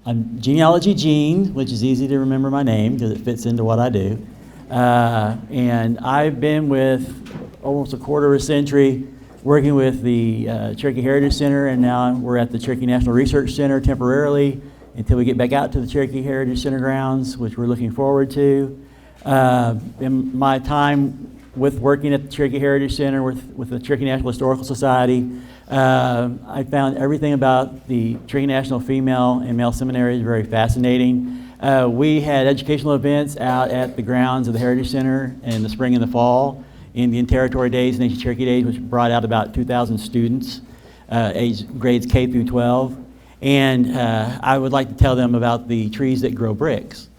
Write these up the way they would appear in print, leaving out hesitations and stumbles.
I'm Genealogy Gene, which is easy to remember my name because it fits into what I do. And I've been with almost a quarter of a century working with the Cherokee Heritage Center, and now we're at the Cherokee National Research Center temporarily until we get back out to the Cherokee Heritage Center grounds, which we're looking forward to. In my time with working at the Cherokee Heritage Center with the Cherokee National Historical Society, I found everything about the Cherokee National female and male seminaries very fascinating. We had educational events out at the grounds of the Heritage Center in the spring and the fall, Indian Territory Days and Ancient Cherokee Days, which brought out about 2,000 students, grades K through 12. And I would like to tell them about the trees that grow bricks.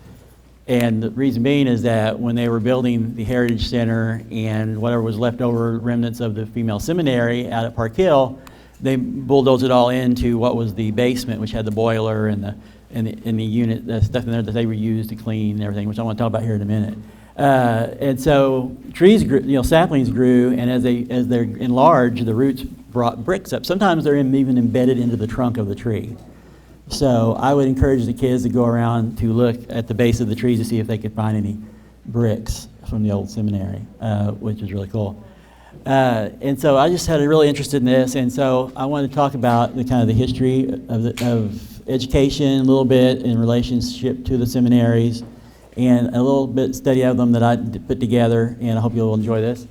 And the reason being is that when they were building the Heritage Center and whatever was left over, remnants of the female seminary out at Park Hill, they bulldozed it all into what was the basement, which had the boiler and the unit, the stuff in there that they were used to clean and everything, which I want to talk about here in a minute. And so trees grew, saplings grew, and as they're enlarged, the roots brought bricks up. Sometimes they're even embedded into the trunk of the tree. So I would encourage the kids to go around to look at the base of the trees to see if they could find any bricks from the old seminary, which is really cool. And so I just had a really interested in this, and so I wanted to talk about the kind of the history of education, a little bit in relationship to the seminaries, and a little bit study of them that I put together, and I hope you'll enjoy this.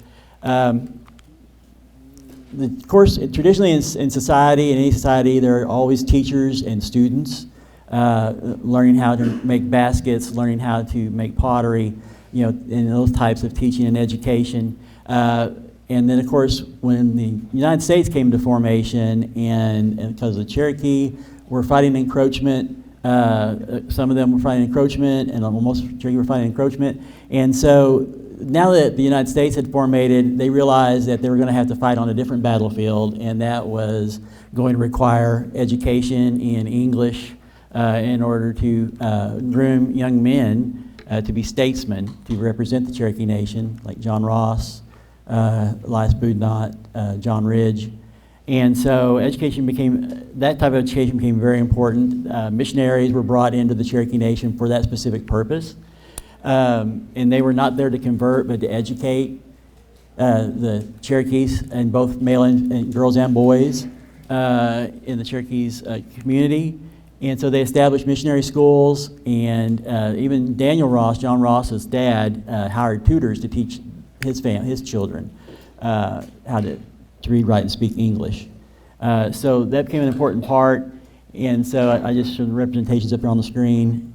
Of course, traditionally in society, in any society, there are always teachers and students learning how to make baskets, learning how to make pottery, and those types of teaching and education. And then, of course, when the United States came to formation, and because the Cherokee were fighting encroachment, some of them were fighting encroachment, and most Cherokee were fighting encroachment. And so now that the United States had formated, they realized that they were going to have to fight on a different battlefield, and that was going to require education in English in order to groom young men to be statesmen, to represent the Cherokee Nation, like John Ross, Elias Boudinot, John Ridge. And so that type of education became very important. Missionaries were brought into the Cherokee Nation for that specific purpose. And they were not there to convert, but to educate the Cherokees, and both male and girls and boys in the Cherokees community. And so they established missionary schools, and even Daniel Ross, John Ross's dad, hired tutors to teach his children how to read, write, and speak English. So that became an important part, and so I just showed the representations up here on the screen.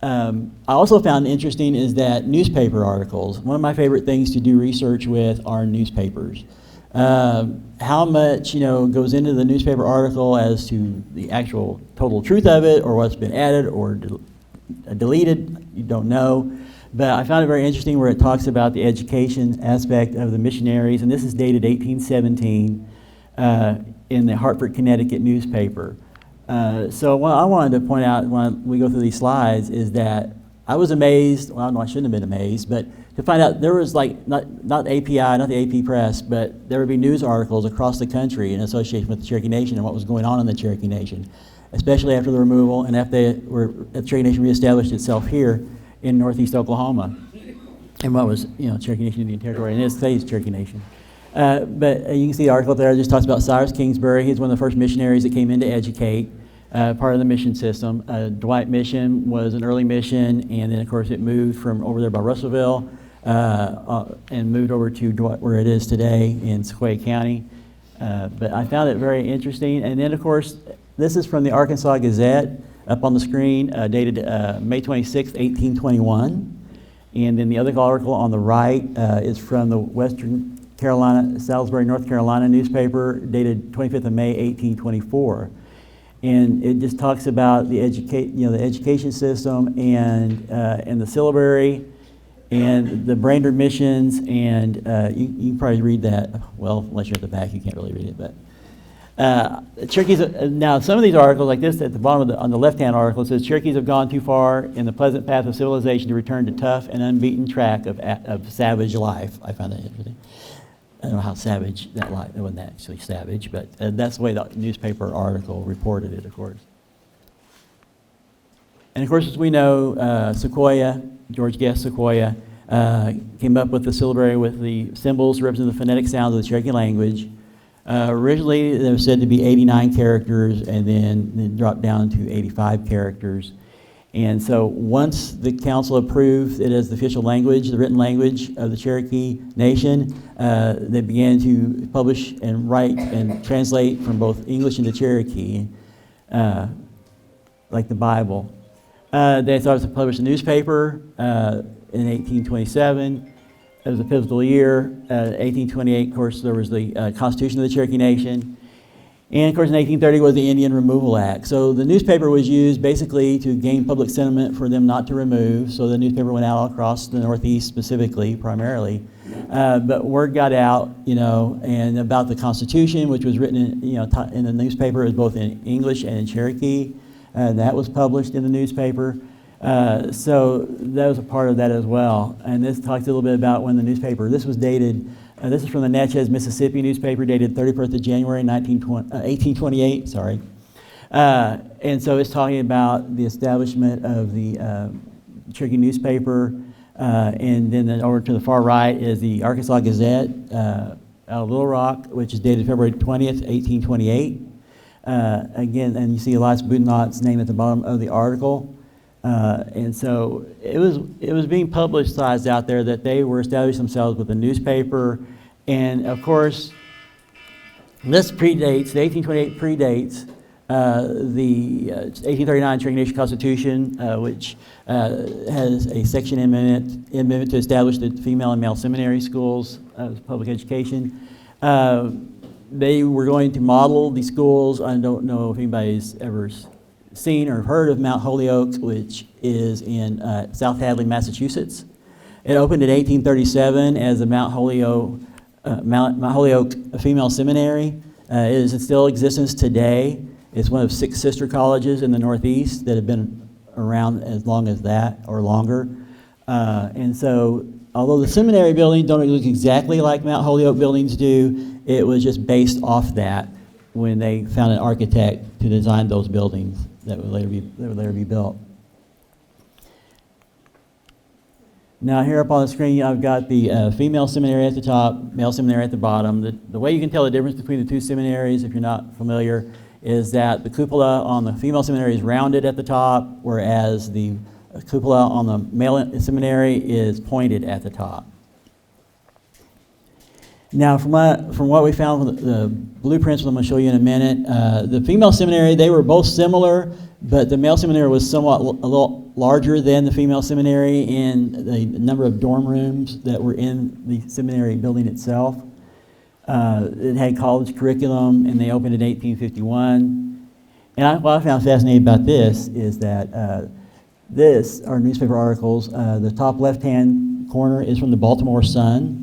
I also found interesting is that newspaper articles, one of my favorite things to do research with are newspapers. How much goes into the newspaper article as to the actual total truth of it, or what's been added or deleted, you don't know. But I found it very interesting where it talks about the education aspect of the missionaries, and this is dated 1817 in the Hartford, Connecticut newspaper. So what I wanted to point out when we go through these slides is that I was amazed, well, no, I shouldn't have been amazed, but to find out there was not API, not the AP Press, but there would be news articles across the country in association with the Cherokee Nation and what was going on in the Cherokee Nation, especially after the removal and after the Cherokee Nation reestablished itself here in northeast Oklahoma, and what was Cherokee Nation Indian Territory, and it is today's Cherokee Nation. But you can see the article there. It just talks about Cyrus Kingsbury. He's one of the first missionaries that came in to educate, part of the mission system. Dwight Mission was an early mission, and then of course it moved from over there by Russellville and moved over to where it is today in Sequoia County. But I found it very interesting. And then of course, this is from the Arkansas Gazette up on the screen, dated May 26, 1821. And then the other article on the right is from the Western Carolina, Salisbury, North Carolina newspaper, dated 25th of May, 1824. And it just talks about the education system and the syllabary and the Brainerd missions, and you can probably read that. Well, unless you're at the back, you can't really read it. But Cherokees. Now, some of these articles, like this at the bottom on the left-hand article, it says Cherokees have gone too far in the pleasant path of civilization to return to tough and unbeaten track of savage life. I found that interesting. I don't know how savage that life. It wasn't actually savage, but that's the way the newspaper article reported it, of course. And of course, as we know, George Guest Sequoyah, came up with the syllabary with the symbols representing the phonetic sounds of the Cherokee language. Originally, there was said to be 89 characters, and then it dropped down to 85 characters. And so once the council approved it as the official language, the written language of the Cherokee Nation, they began to publish and write and translate from both English into Cherokee, like the Bible. They started to publish a newspaper in 1827. It was a pivotal year. 1828, of course, there was the Constitution of the Cherokee Nation. And of course, in 1830 was the Indian Removal Act. So the newspaper was used basically to gain public sentiment for them not to remove. So the newspaper went out all across the Northeast specifically, primarily. But word got out, and about the Constitution, which was written in the newspaper, it was both in English and in Cherokee. That was published in the newspaper. So that was a part of that as well. And this talks a little bit about when the newspaper, this was dated, this is from the Natchez, Mississippi newspaper, dated 31st of January, 1828, sorry. And so it's talking about the establishment of the Cherokee newspaper. And then over to the far right is the Arkansas Gazette out of Little Rock, which is dated February 20th, 1828. Again, and you see Elias Boudinot's name at the bottom of the article. And so it was being publicized out there that they were establishing themselves with a newspaper. And of course, this predates, the 1828 predates the 1839 Cherokee Nation Constitution, which has a section amendment to establish the female and male seminary schools of public education. They were going to model these schools. I don't know if anybody's ever seen or heard of Mount Holyoke, which is in South Hadley, Massachusetts. It opened in 1837 as the Mount Holyoke Female Seminary. It is in still existence today. It's one of 6 sister colleges in the Northeast that have been around as long as that or longer. And so, although the seminary buildings don't look exactly like Mount Holyoke buildings do, it was just based off that when they found an architect to design those buildings that would later be built. Now here up on the screen, I've got the female seminary at the top, male seminary at the bottom. The way you can tell the difference between the two seminaries, if you're not familiar, is that the cupola on the female seminary is rounded at the top, whereas the cupola on the male seminary is pointed at the top. Now, from what we found from the blueprints, which I'm going to show you in a minute, the female seminary, they were both similar, but the male seminary was somewhat a little larger than the female seminary in the number of dorm rooms that were in the seminary building itself. It had college curriculum, and they opened in 1851. And what I found fascinating about this is that this are newspaper articles. The top left-hand corner is from the Baltimore Sun.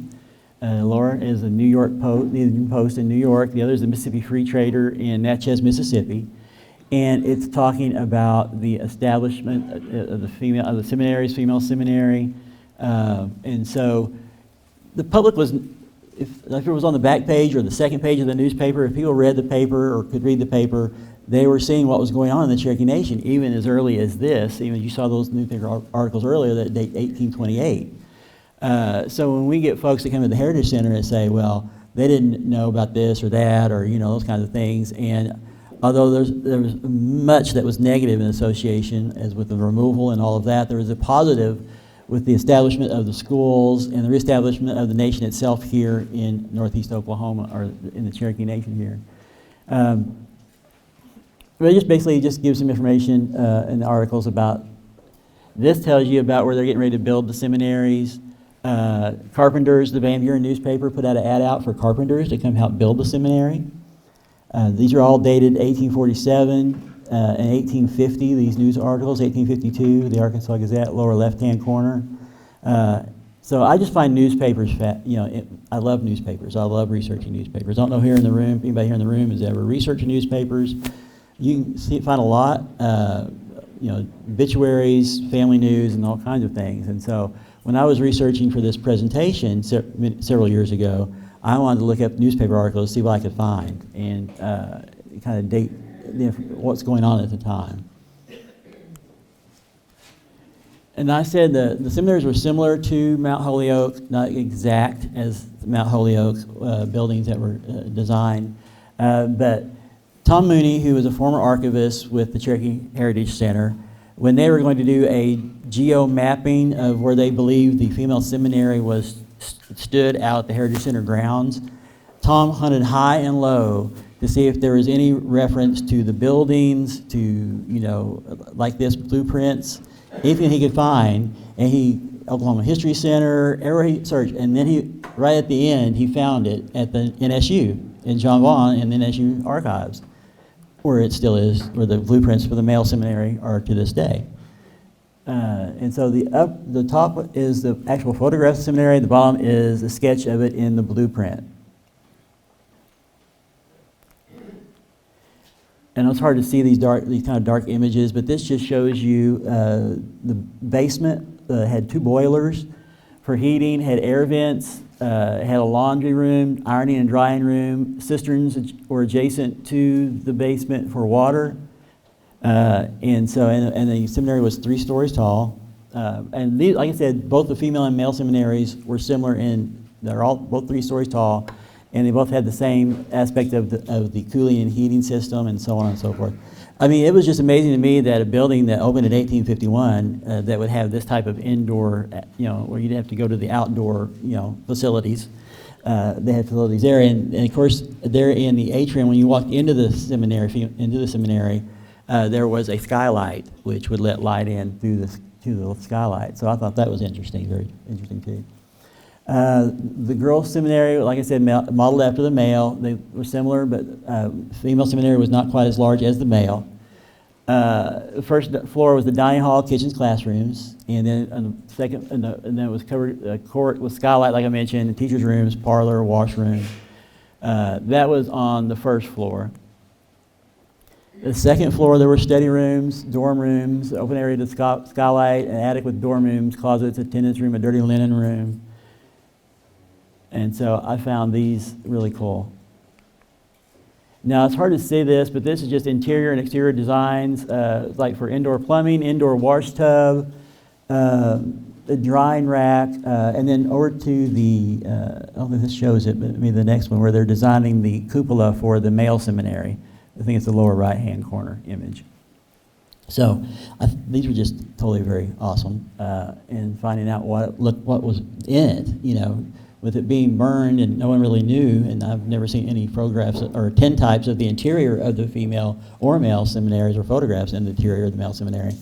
Lower is the New York Post, the Evening Post in New York. The other is the Mississippi Free Trader in Natchez, Mississippi. And it's talking about the establishment of the seminaries, female seminary. And so the public was, if it was on the back page or the second page of the newspaper, if people read the paper or could read the paper, they were seeing what was going on in the Cherokee Nation, even as early as this. Even you saw those newspaper articles earlier that date 1828. So when we get folks that come to the Heritage Center and say, well, they didn't know about this or that or, those kinds of things, and although there was much that was negative in association, as with the removal and all of that, there was a positive with the establishment of the schools and the reestablishment of the nation itself here in Northeast Oklahoma, or in the Cherokee Nation here. But it just basically just gives some information in the articles about, this tells you about where they're getting ready to build the seminaries. Carpenters, the Van Buren newspaper put out an ad out for carpenters to come help build the seminary. These are all dated 1847 and 1850, these news articles, 1852, the Arkansas Gazette, lower left-hand corner. So I just find newspapers, I love newspapers. I love researching newspapers. I don't know anybody here in the room has ever researched newspapers. You can find a lot, obituaries, family news, and all kinds of things. And so when I was researching for this presentation several years ago, I wanted to look up newspaper articles to see what I could find and kind of date what's going on at the time. And I said the seminaries were similar to Mount Holyoke, not exact as Mount Holyoke buildings that were designed, but Tom Mooney, who was a former archivist with the Cherokee Heritage Center, when they were going to do a geo-mapping of where they believed the female seminary stood out at the Heritage Center grounds, Tom hunted high and low to see if there was any reference to the buildings, to, you know, like this, blueprints, anything he could find, and Oklahoma History Center, everywhere he searched, and then right at the end, he found it at the NSU, in John Vaughn, in the NSU archives, where it still is, where the blueprints for the male seminary are to this day. And so the top is the actual photograph of the seminary, the bottom is a sketch of it in the blueprint. And it's hard to see these kind of dark images, but this just shows you the basement had 2 boilers for heating, had air vents, had a laundry room, ironing and drying room. Cisterns were adjacent to the basement for water. And the seminary was 3 stories tall. And these, like I said, both the female and male seminaries were similar in, they're all both 3 stories tall. And they both had the same aspect of the cooling and heating system and so on and so forth. I mean, it was just amazing to me that a building that opened in 1851 that would have this type of indoor, you know, where you'd have to go to the outdoor, you know, facilities. They had facilities there, and of course, there in the atrium, when you walked into the seminary, there was a skylight which would let light in through the skylight. So I thought that was interesting, very interesting too. The girls' seminary, like I said, modeled after the male. They were similar, but female seminary was not quite as large as the male. The first floor was the dining hall, kitchens, classrooms, and then on the second, and then it was covered court with skylight, like I mentioned, teachers' rooms, parlor, washroom. That was on the first floor. The second floor, there were study rooms, dorm rooms, open area to skylight, an attic with dorm rooms, closets, attendance room, a dirty linen room. And so I found these really cool. Now, it's hard to see this, but this is just interior and exterior designs, like for indoor plumbing, indoor wash tub, a drying rack, and then over to the, I don't know if this shows it, but maybe the next one, where they're designing the cupola for the male seminary. I think it's the lower right-hand corner image. So these were just totally very awesome, and finding out what was in it, you know, with it being burned and no one really knew, and I've never seen any photographs or tintypes of the interior of the female or male seminaries or photographs in the interior of the male seminary.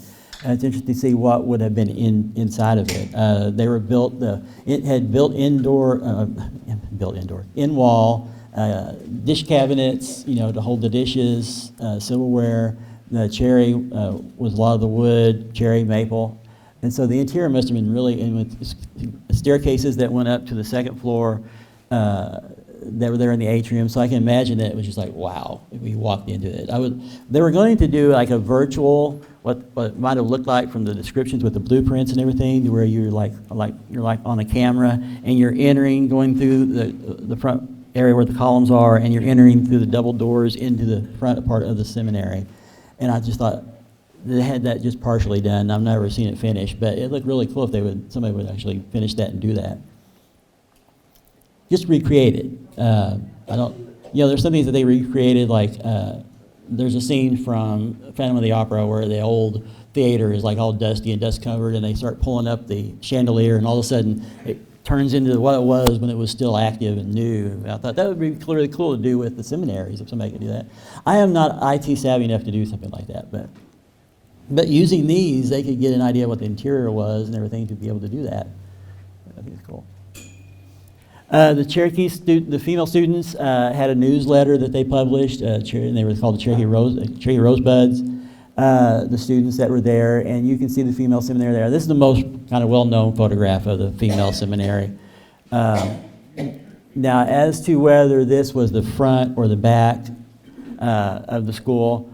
It's interesting to see what would have been inside of it. They were built, it had in-wall dish cabinets, you know, to hold the dishes, silverware. The cherry was a lot of the wood, cherry, maple. And so the interior must have been really, and with staircases that went up to the second floor that were there in the atrium. So I can imagine that it was just like, wow, if we walked into it. They were going to do like a virtual, what it might have looked like from the descriptions with the blueprints and everything, to where you're like on a camera and you're entering, going through the front area where the columns are, and you're entering through the double doors into the front part of the seminary. And I just thought, they had that just partially done. I've never seen it finished, but it looked really cool if somebody would actually finish that and do that. Just recreate it. There's some things that they recreated, like there's a scene from Phantom of the Opera where the old theater is like all dusty and dust covered, and they start pulling up the chandelier, and all of a sudden it turns into what it was when it was still active and new. And I thought that would be really cool to do with the seminaries if somebody could do that. I am not IT savvy enough to do something like that, but using these, they could get an idea of what the interior was and everything to be able to do that. I think it's cool. The Cherokee the female students had a newsletter that they published, and they were called the Cherokee Rosebuds. The students that were there, and you can see the female seminary there. This is the most kind of well-known photograph of the female seminary. Now, as to whether this was the front or the back of the school,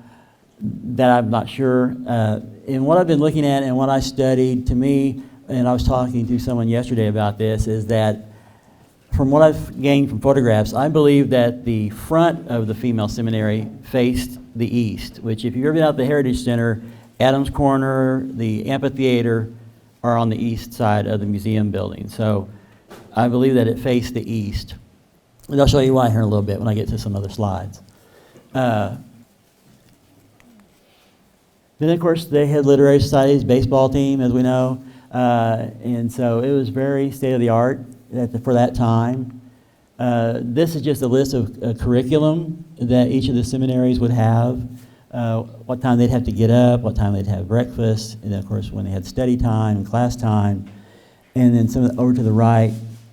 that I'm not sure. And what I've been looking at and what I studied, to me, and I was talking to someone yesterday about this, is that from what I've gained from photographs, I believe that the front of the female seminary faced the east, which if you've ever been out at the Heritage Center, Adams Corner, the amphitheater are on the east side of the museum building. So I believe that it faced the east. And I'll show you why here in a little bit when I get to some other slides. Then, of course, they had Literary Society's baseball team, as we know. And so it was very state-of-the-art for that time. This is just a list of curriculum that each of the seminaries would have, what time they'd have to get up, what time they'd have breakfast, and then, of course, when they had study time and class time. And then over to the right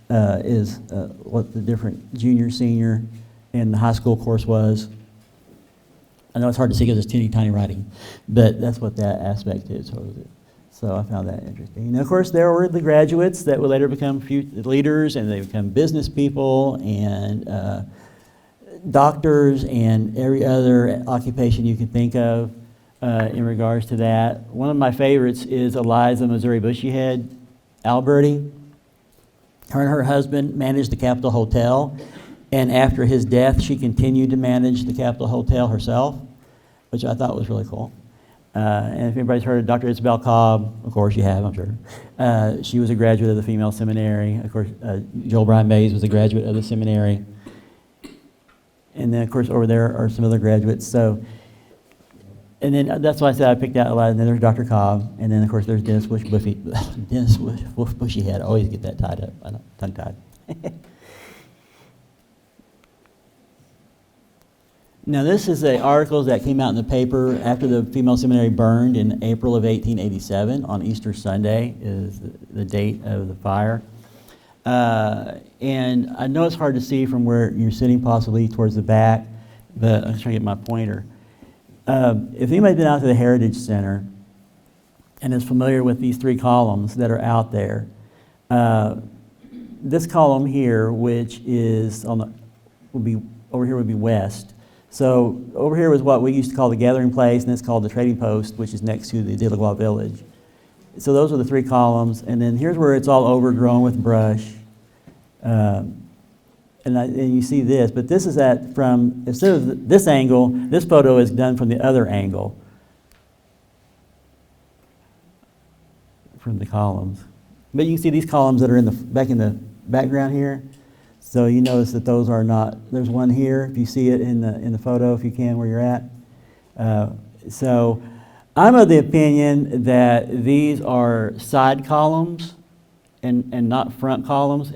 is what the different junior, senior, and the high school course was. I know it's hard to see because it's teeny tiny writing, but that's what that aspect is. So I found that interesting. And of course, there were the graduates that would later become leaders, and they become business people and doctors and every other occupation you can think of in regards to that. One of my favorites is Eliza Missouri Bushyhead Alberti. Her and her husband managed the Capitol Hotel. And after his death, she continued to manage the Capitol Hotel herself, which I thought was really cool. And if anybody's heard of Dr. Isabel Cobb, of course you have, I'm sure. She was a graduate of the Female Seminary. Of course, Joel Bryan Mays was a graduate of the seminary. And then, of course, over there are some other graduates. So, and then that's why I said I picked out a lot. And then there's Dr. Cobb. And then, of course, there's Dennis Wolf Bushyhead. I always get that tied up. I know, tongue-tied. Now, this is the articles that came out in the paper after the female seminary burned in April of 1887. On Easter Sunday is the date of the fire. And I know it's hard to see from where you're sitting, possibly towards the back, but I'm trying to get my pointer. If anybody's been out to the Heritage Center and is familiar with these three columns that are out there, this column here, which is would be west. So over here was what we used to call the gathering place, and it's called the trading post, which is next to the Tahlequah village. So those are the three columns, and then here's where it's all overgrown with brush. And you see this, but this is instead of this angle, this photo is done from the other angle, from the columns. But you can see these columns that are back in the background here. So you notice that those are not, there's one here, if you see it in the photo, if you can, where you're at. So I'm of the opinion that these are side columns and not front columns.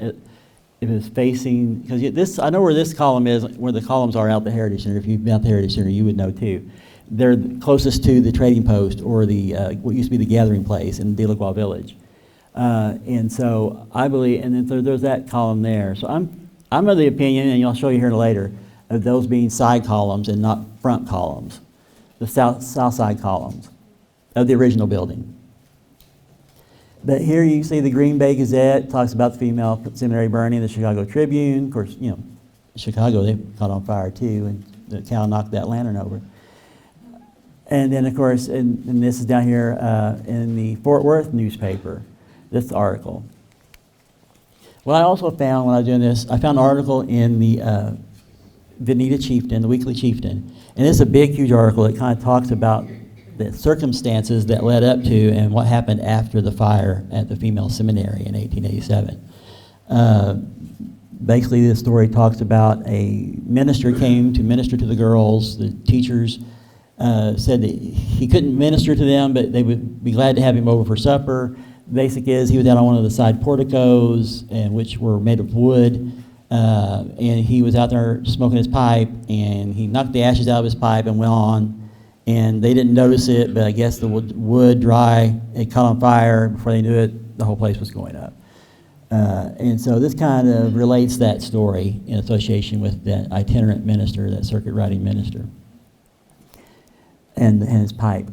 If it's facing, because I know where this column is, where the columns are out the Heritage Center. If you've been out the Heritage Center, you would know too. They're closest to the trading post or the what used to be the gathering place in Tahlequah village. And so I believe, and then there's that column there. So I'm of the opinion, and I'll show you here later, of those being side columns and not front columns, the south side columns of the original building. But here you see the Green Bay Gazette talks about the female seminary burning, the Chicago Tribune. Of course, Chicago, they caught on fire too, and the cow knocked that lantern over. And then, of course, and this is down here in the Fort Worth newspaper, this article. What I also found when I was doing this, I found an article in the Veneta Chieftain, the Weekly Chieftain. And it's a big, huge article that kind of talks about the circumstances that led up to and what happened after the fire at the female seminary in 1887. Basically, this story talks about a minister came to minister to the girls. The teachers said that he couldn't minister to them, but they would be glad to have him over for supper. Basic is he was out on one of the side porticos, which were made of wood, and he was out there smoking his pipe, and he knocked the ashes out of his pipe and went on. And they didn't notice it, but I guess the wood dry, it caught on fire. Before they knew it, the whole place was going up. And so this kind of relates that story in association with that itinerant minister, that circuit riding minister, and his pipe.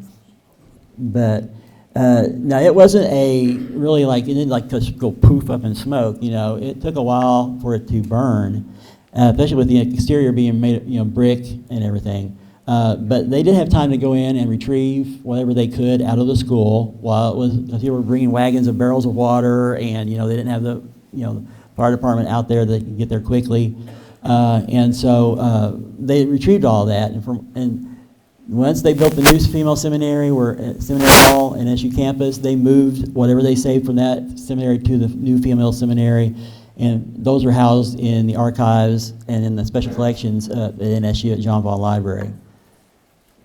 But now it wasn't it didn't just go poof up in smoke. It took a while for it to burn, especially with the exterior being made of, brick and everything. But they did have time to go in and retrieve whatever they could out of the school while they were bringing wagons of barrels of water, and they didn't have the fire department out there that could get there quickly, and so they retrieved all that. And once they built the new female seminary, Seminary Hall and SU campus, they moved whatever they saved from that seminary to the new female seminary, and those are housed in the archives and in the special collections at NSU at John Vaughn Library.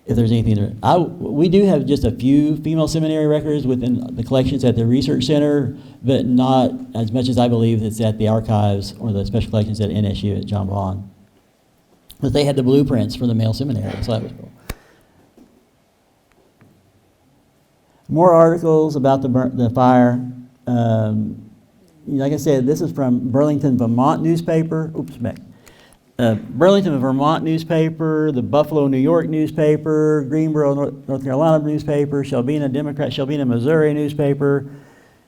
If there's anything there. We do have just a few female seminary records within the collections at the Research Center, but not as much as I believe it's at the archives or the special collections at NSU at John Vaughn. But they had the blueprints for the male seminary, so that was cool. More articles about the fire. Like I said, this is from Burlington, Vermont newspaper. Oops, back. Burlington, Vermont newspaper, the Buffalo, New York newspaper, Greensboro, North Carolina newspaper, Shelbina, Missouri newspaper.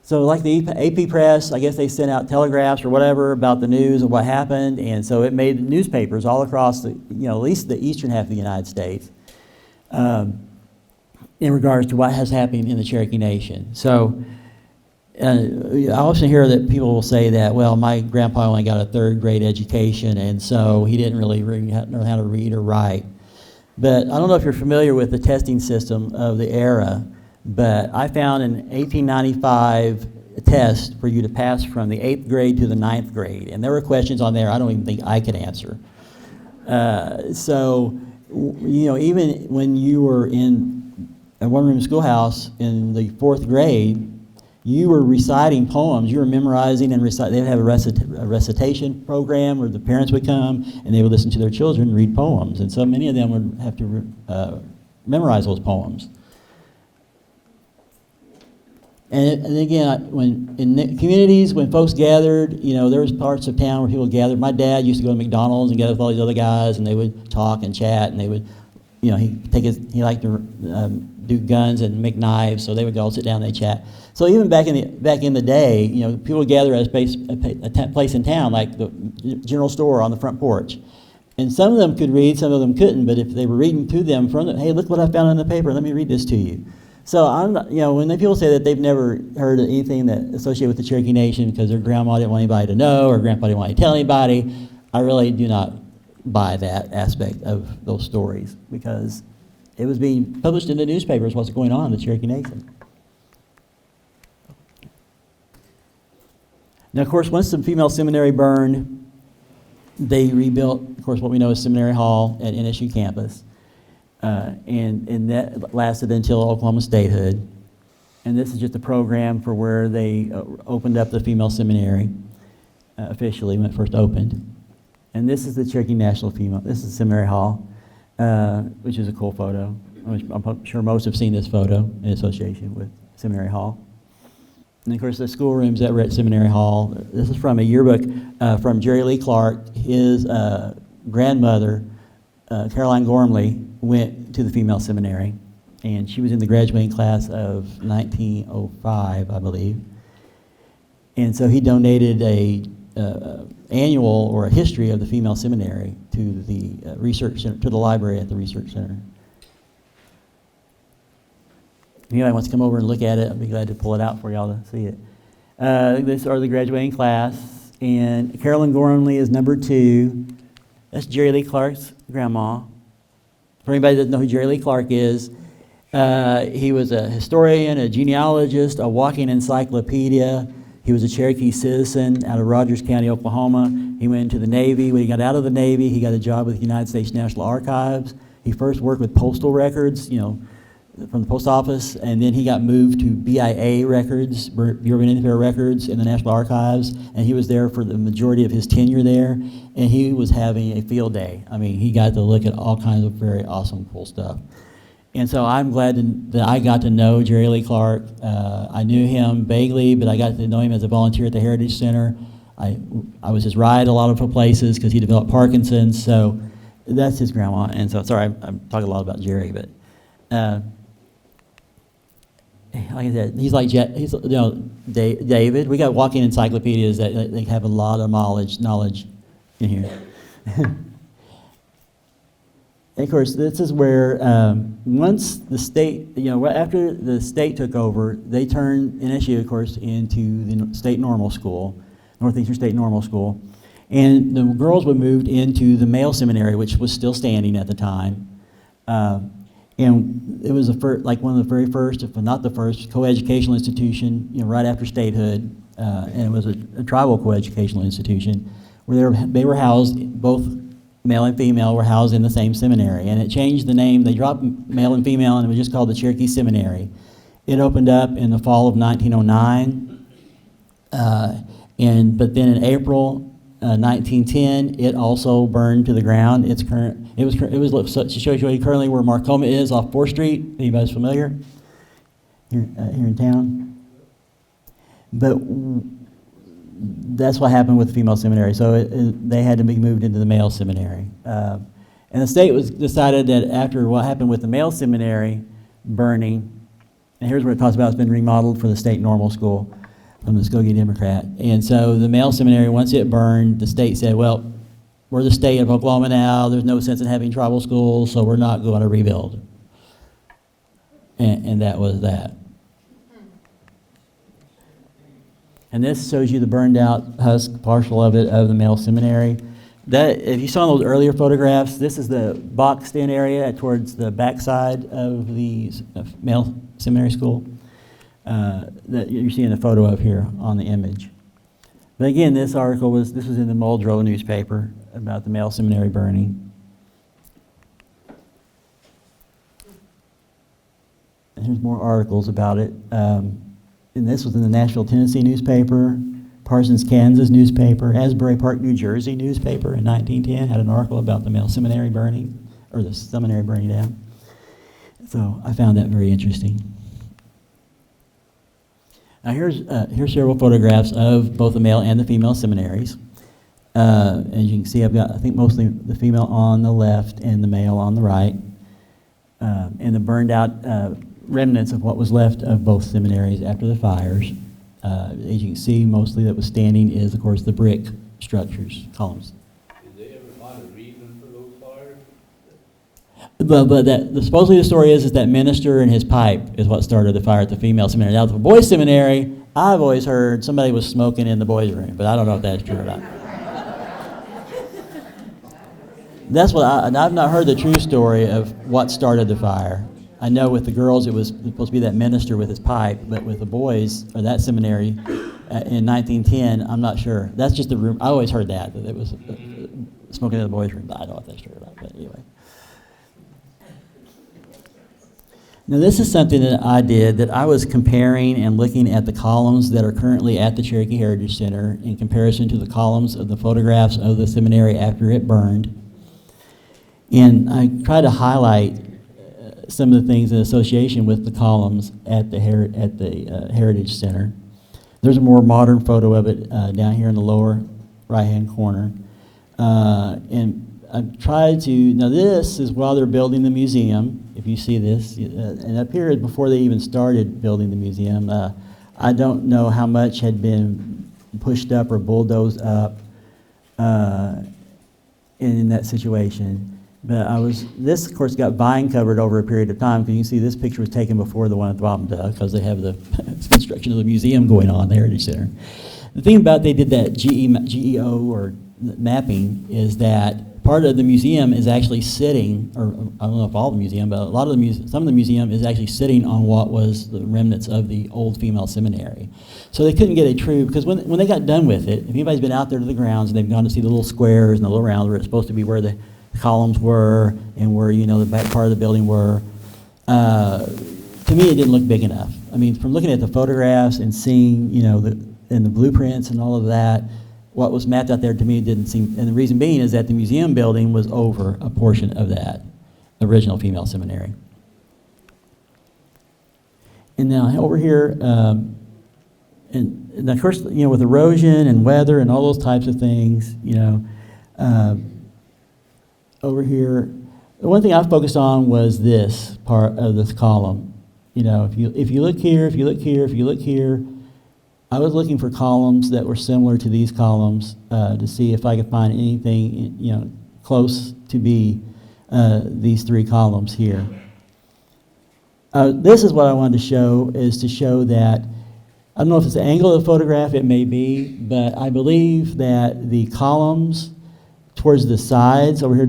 So like the AP Press, I guess they sent out telegraphs or whatever about the news of what happened, and so it made newspapers all across at least the eastern half of the United States in regards to what has happened in the Cherokee Nation. So I often hear that people will say that, well, my grandpa only got a third grade education, and so he didn't really know how to read or write. But I don't know if you're familiar with the testing system of the era, but I found in 1895 a test for you to pass from the 8th grade to the 9th grade, and there were questions on there I don't even think I could answer. So, even when you were in a one-room schoolhouse in the 4th grade, you were reciting poems. You were memorizing and reciting. They would have a recitation program where the parents would come and they would listen to their children read poems. And so many of them would have to memorize those poems. And again, when in communities, when folks gathered, there was parts of town where people gathered. My dad used to go to McDonald's and gather with all these other guys, and they would talk and chat, and they would, he liked to do guns and make knives, so they would go sit down and they chat. So even back in the day, people would gather at a place in town, like the general store on the front porch. And some of them could read, some of them couldn't, but if they were reading to them from them, hey, look what I found in the paper, let me read this to you. So when people say that they've never heard of anything that associated with the Cherokee Nation because their grandma didn't want anybody to know or grandpa didn't want to tell anybody, I really do not buy that aspect of those stories, because it was being published in the newspapers what's going on in the Cherokee Nation. Now, of course, once the female seminary burned, they rebuilt, of course, what we know as Seminary Hall at NSU campus. And that lasted until Oklahoma Statehood. And this is just a program for where they opened up the female seminary officially when it first opened. And this is the Cherokee National Female. This is Seminary Hall, which is a cool photo. I'm sure most have seen this photo in association with Seminary Hall. And of course, the schoolrooms that were at Seminary Hall. This is from a yearbook from Jerry Lee Clark. His grandmother, Caroline Gormley, went to the female seminary, and she was in the graduating class of 1905, I believe. And so he donated a annual or a history of the female seminary to the research center, to the library at the research center. If anybody wants to come over and look at it, I'd be glad to pull it out for y'all to see it. These are the graduating class, and Carolyn Gormley is number 2. That's Jerry Lee Clark's grandma. For anybody that doesn't know who Jerry Lee Clark is, he was a historian, a genealogist, a walking encyclopedia. He was a Cherokee citizen out of Rogers County, Oklahoma. He went into the Navy. When he got out of the Navy, he got a job with the United States National Archives. He first worked with postal records, from the post office, and then he got moved to BIA records, Bureau of Indian Affairs records, in the National Archives, and he was there for the majority of his tenure there, and he was having a field day. I mean, he got to look at all kinds of very awesome, cool stuff. And so I'm glad that I got to know Jerry Lee Clark. I knew him vaguely, but I got to know him as a volunteer at the Heritage Center. I was his ride a lot of places because he developed Parkinson's, so that's his grandma. And so, sorry, I'm talking a lot about Jerry, but like I said, he's David. We got walking encyclopedias that they have a lot of knowledge in here. And of course, this is where once the state, after the state took over, they turned NSU, of course, into the state normal school, Northeastern State Normal School, and the girls were moved into the male seminary, which was still standing at the time. And it was like one of the very first, if not the first, coeducational institution, right after statehood, and it was a tribal coeducational institution where they were housed, both male and female were housed in the same seminary. And it changed the name. They dropped male and female, and it was just called the Cherokee Seminary. It opened up in the fall of 1909, but then in April 1910, it also burned to the ground. It was to show you currently where Marcoma is off 4th Street. Anybody's familiar here in town? But that's what happened with the female seminary. So they had to be moved into the male seminary. And the state decided that after what happened with the male seminary burning, and here's where it talks about it's been remodeled for the state normal school from the Muskogee Democrat. And so the male seminary, once it burned, the state said, well, we're the state of Oklahoma now. There's no sense in having tribal schools, so we're not going to rebuild. And that was that. And this shows you the burned out husk, partial of it, of the male seminary. That, if you saw those earlier photographs, this is the boxed in area towards the backside of the male seminary school that you're seeing a photo of here on the image. But again, this was in the Muldrow newspaper about the male seminary burning. And here's more articles about it. And this was in the Nashville, Tennessee newspaper, Parsons, Kansas newspaper, Asbury Park, New Jersey newspaper in 1910 had an article about the male seminary burning, or the seminary burning down. So I found that very interesting. Now here's several photographs of both the male and the female seminaries. As you can see, I've got, I think, mostly the female on the left and the male on the right. And the burned out remnants of what was left of both seminaries after the fires. As you can see, mostly that was standing is, of course, the brick structures, columns. Did they ever find a reason for those fires? But supposedly the story is that minister and his pipe is what started the fire at the female seminary. Now, the boys' seminary, I've always heard somebody was smoking in the boys' room, but I don't know if that's true or not. That's what I've not heard the true story of what started the fire. I know with the girls it was supposed to be that minister with his pipe, but with the boys, or that seminary, in 1910, I'm not sure. That's just the room. I always heard that it was smoking in the boys' room, but I don't know if that's true or not, but anyway. Now this is something that I did, that I was comparing and looking at the columns that are currently at the Cherokee Heritage Center in comparison to the columns of the photographs of the seminary after it burned. And I tried to highlight some of the things in association with the columns at the Heritage Center. There's a more modern photo of it down here in the lower right-hand corner. And I've tried to, now this is while they're building the museum, if you see this, and it appears before they even started building the museum. I don't know how much had been pushed up or bulldozed up in that situation. But this of course got vine covered over a period of time, because you can see this picture was taken before the one at the bottom, because they have the construction of the museum going on, the Heritage Center. The thing about they did that GEO or mapping is that part of the museum is actually sitting, or I don't know if all the museum, but a lot of some of the museum is actually sitting on what was the remnants of the old female seminary. So they couldn't get a true, because when they got done with it, if anybody's been out there to the grounds and they've gone to see the little squares and the little rounds where it's supposed to be where the columns were and where the back part of the building were, to me it didn't look big enough. I mean, from looking at the photographs and seeing and the blueprints and all of that, what was mapped out there to me didn't seem, and the reason being is that the museum building was over a portion of that original female seminary. And now over here, and of course, with erosion and weather and all those types of things, over here, the one thing I focused on was this part of this column. If you look here, if you look here, if you look here, I was looking for columns that were similar to these columns to see if I could find anything, close to be these three columns here. This is what I wanted to show, is to show that, I don't know if it's the angle of the photograph, it may be, but I believe that the columns towards the sides over here,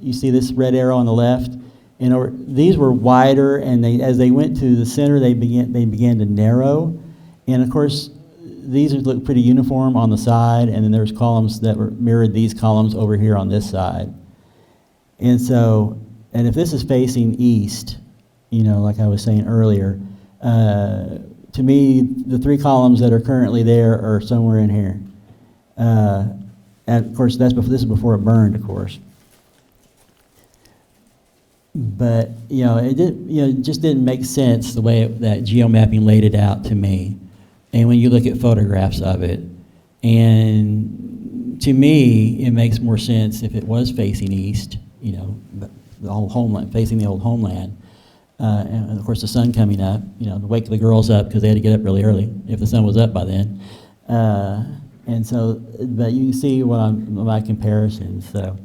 you see this red arrow on the left, these were wider, and as they went to the center, they began to narrow. And of course, these look pretty uniform on the side, and then there's columns that mirrored these columns over here on this side. And so, and if this is facing east, like I was saying earlier, to me, the 3 columns that are currently there are somewhere in here. And of course, this is before it burned, of course. But it just didn't make sense the way that geomapping laid it out to me. And when you look at photographs of it, and to me, it makes more sense if it was facing east, the old homeland, facing the old homeland. And of course, the sun coming up, to wake the girls up because they had to get up really early if the sun was up by then. And so, but you can see my comparisons. So.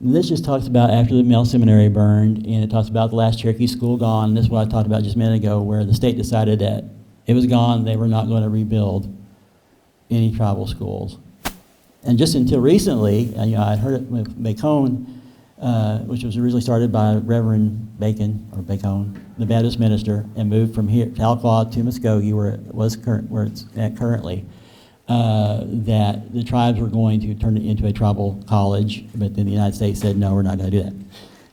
And this just talks about after the male seminary burned, and it talks about the last Cherokee school gone. This is what I talked about just a minute ago, where the state decided that it was gone, they were not going to rebuild any tribal schools. And just until recently, I heard it with Bacon, which was originally started by Reverend Bacon, the Baptist minister, and moved from here, Tahlequah to Muskogee, where it's at currently. That the tribes were going to turn it into a tribal college, but then the United States said, no, we're not going to do that.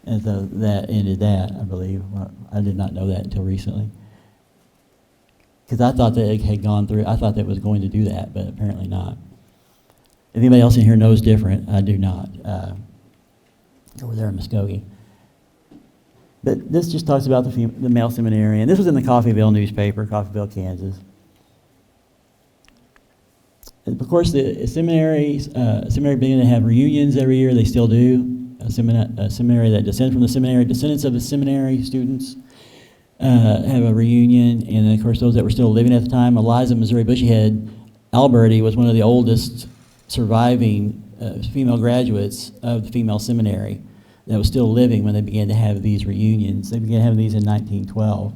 And so that ended that, I believe. Well, I did not know that until recently. Because I thought that it had gone through, I thought that it was going to do that, but apparently not. If anybody else in here knows different, I do not. Over there in Muskogee. But this just talks about the male seminary, and this was in the Coffeyville newspaper, Coffeyville, Kansas. Of course, the seminary began to have reunions every year. They still do. A seminary that descends from the seminary, descendants of the seminary students have a reunion. And then, of course, those that were still living at the time, Eliza Missouri Bushyhead Alberti was one of the oldest surviving female graduates of the female seminary that was still living when they began to have these reunions. They began having these in 1912.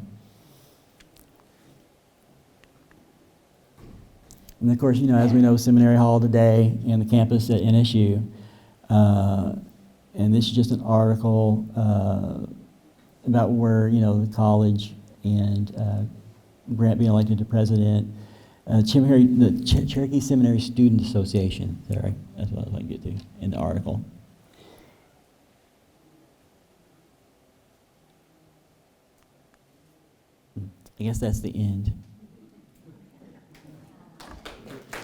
And of course, as we know, Seminary Hall today and the campus at NSU. And this is just an article about where, the college and Grant being elected to president. The Cherokee Seminary Student Association. Sorry, that's what I was going to get to in the article. I guess that's the end.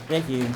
Thank you.